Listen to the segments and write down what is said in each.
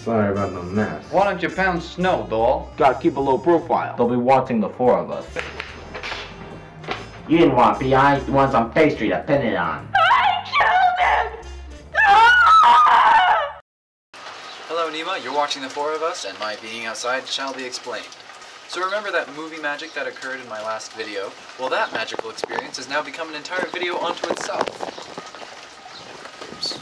Sorry about the mess. Why don't you pound snow, doll? Gotta keep a low profile. They'll be watching the four of us. You didn't want PI, you want some pastry to pin it on. I killed him! Hello Nima, you're watching the four of us, and my being outside shall be explained. So remember that movie magic that occurred in my last video? Well, that magical experience has now become an entire video unto itself. Oops.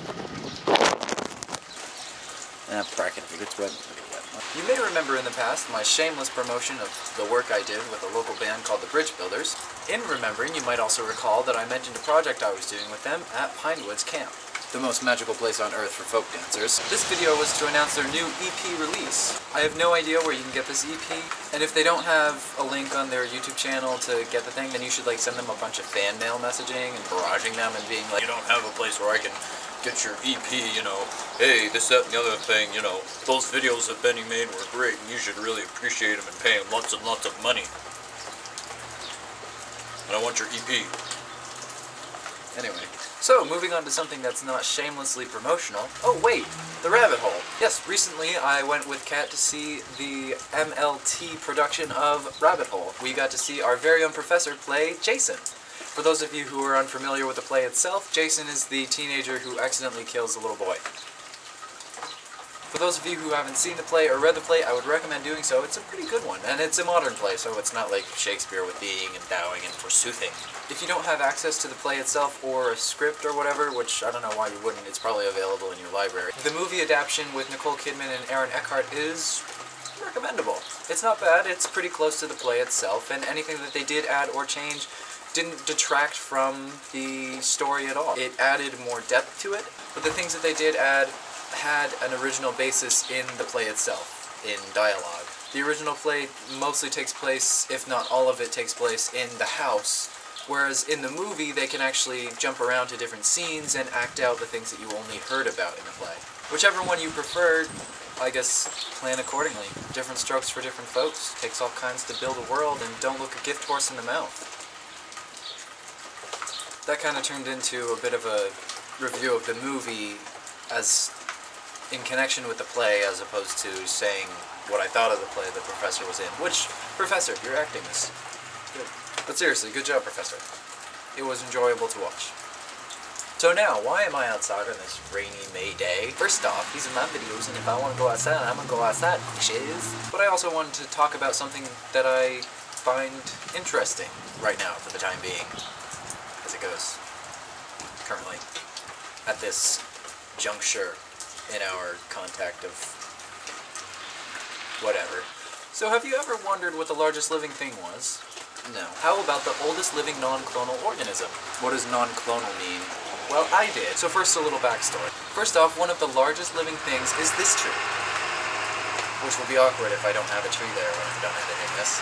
Bracket, if it gets wet, it'll get wet. You may remember in the past my shameless promotion of the work I did with a local band called the Bridgebuilders. In remembering, you might also recall that I mentioned a project I was doing with them at Pinewoods Camp, the most magical place on earth for folk dancers. This video was to announce their new EP release. I have no idea where you can get this EP, and if they don't have a link on their YouTube channel to get the thing, then you should send them a bunch of fan mail messaging and barraging them and being like, you don't have a place where I can get your EP, hey, this, that, and the other thing, those videos that Benny made were great, and you should really appreciate him and pay him lots and lots of money. And I want your EP. Anyway, so moving on to something that's not shamelessly promotional. Oh wait, the rabbit hole. Yes, recently I went with Kat to see the MLT production of Rabbit Hole. We got to see our very own professor play Jason. For those of you who are unfamiliar with the play itself, Jason is the teenager who accidentally kills the little boy. For those of you who haven't seen the play or read the play, I would recommend doing so. It's a pretty good one, and it's a modern play, so it's not like Shakespeare with being and bowing and forsoothing. If you don't have access to the play itself or a script or whatever, which I don't know why you wouldn't, it's probably available in your library. The movie adaptation with Nicole Kidman and Aaron Eckhart is recommendable. It's not bad, it's pretty close to the play itself, and anything that they did add or change didn't detract from the story at all. It added more depth to it, but the things that they did add had an original basis in the play itself, in dialogue. The original play mostly takes place, if not all of it takes place, in the house, whereas in the movie they can actually jump around to different scenes and act out the things that you only heard about in the play. Whichever one you prefer, I guess, plan accordingly. Different strokes for different folks. Takes all kinds to build a world, and don't look a gift horse in the mouth. That kind of turned into a bit of a review of the movie as in connection with the play, as opposed to saying what I thought of the play the professor was in. Which, Professor, you're acting this. Good. But seriously, good job, Professor. It was enjoyable to watch. So now, why am I outside on this rainy May day? First off, these are my videos, and if I want to go outside, I'm going to go outside, bitches. But I also wanted to talk about something that I find interesting right now, for the time being, as it goes, currently, at this juncture in our contact of whatever. So have you ever wondered what the largest living thing was? No. How about the oldest living non-clonal organism? What does non-clonal mean? Well, I did. So first, a little backstory. First off, one of the largest living things is this tree, which will be awkward if I don't have a tree there when I'm done editing this.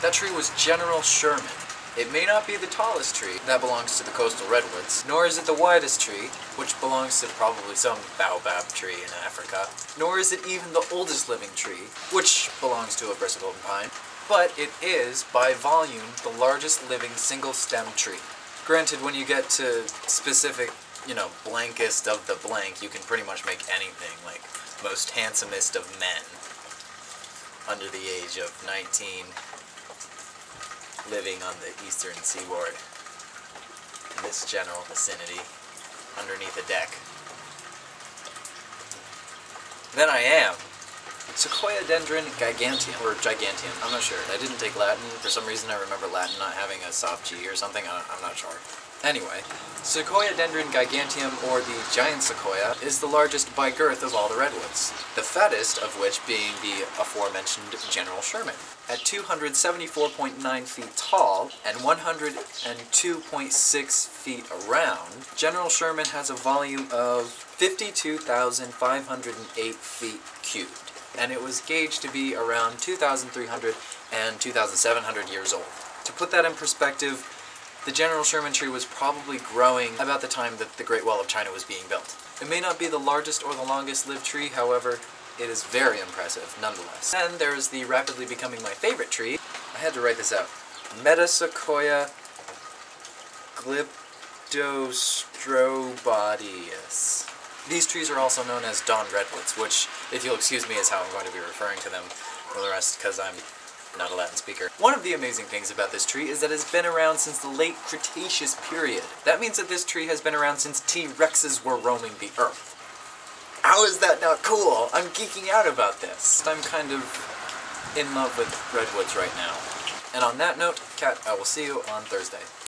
That tree was General Sherman. It may not be the tallest tree, that belongs to the coastal redwoods, nor is it the widest tree, which belongs to probably some baobab tree in Africa, nor is it even the oldest living tree, which belongs to a bristlegolden pine, but it is, by volume, the largest living single-stem tree. Granted, when you get to specific, blankest of the blank, you can pretty much make anything, like most handsomest of men, under the age of 19, living on the eastern seaboard, in this general vicinity, underneath a deck. Then I am Sequoiadendron giganteum, or giganteum, I'm not sure. I didn't take Latin. For some reason I remember Latin not having a soft G or something, I'm not sure. Anyway, Sequoiadendron giganteum, or the giant sequoia, is the largest by girth of all the redwoods, the fattest of which being the aforementioned General Sherman. At 274.9 feet tall and 102.6 feet around, General Sherman has a volume of 52,508 feet cubed, and it was gauged to be around 2,300 and 2,700 years old. To put that in perspective, the General Sherman tree was probably growing about the time that the Great Wall of China was being built. It may not be the largest or the longest lived tree, however, it is very impressive nonetheless. And there is the rapidly becoming my favorite tree. I had to write this out. Metasequoia glyptostrobodius. These trees are also known as dawn redwoods, which, if you'll excuse me, is how I'm going to be referring to them for the rest, because I'm not a Latin speaker. One of the amazing things about this tree is that it's been around since the late Cretaceous period. That means that this tree has been around since T-Rexes were roaming the earth. How is that not cool? I'm geeking out about this. I'm kind of in love with redwoods right now. And on that note, Kat, I will see you on Thursday.